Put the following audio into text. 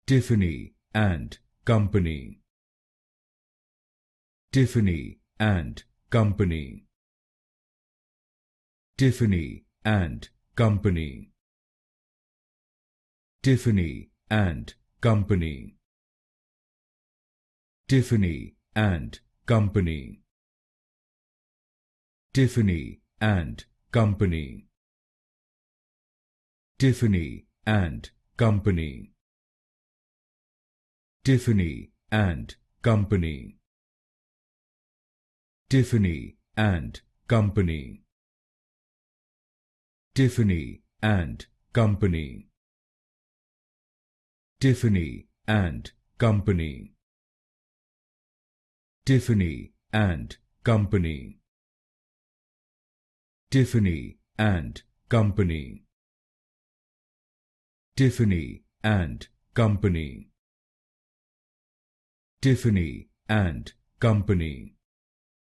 Tiffany and Company. Tiffany and Company. Tiffany and Company. Tiffany and Company. Tiffany and Company. Tiffany and Company. Tiffany and Company. Tiffany and Company. Tiffany and Company. Tiffany and Company. Tiffany and Company. Tiffany and Company. Tiffany and Company. Tiffany and Company. Tiffany and Company.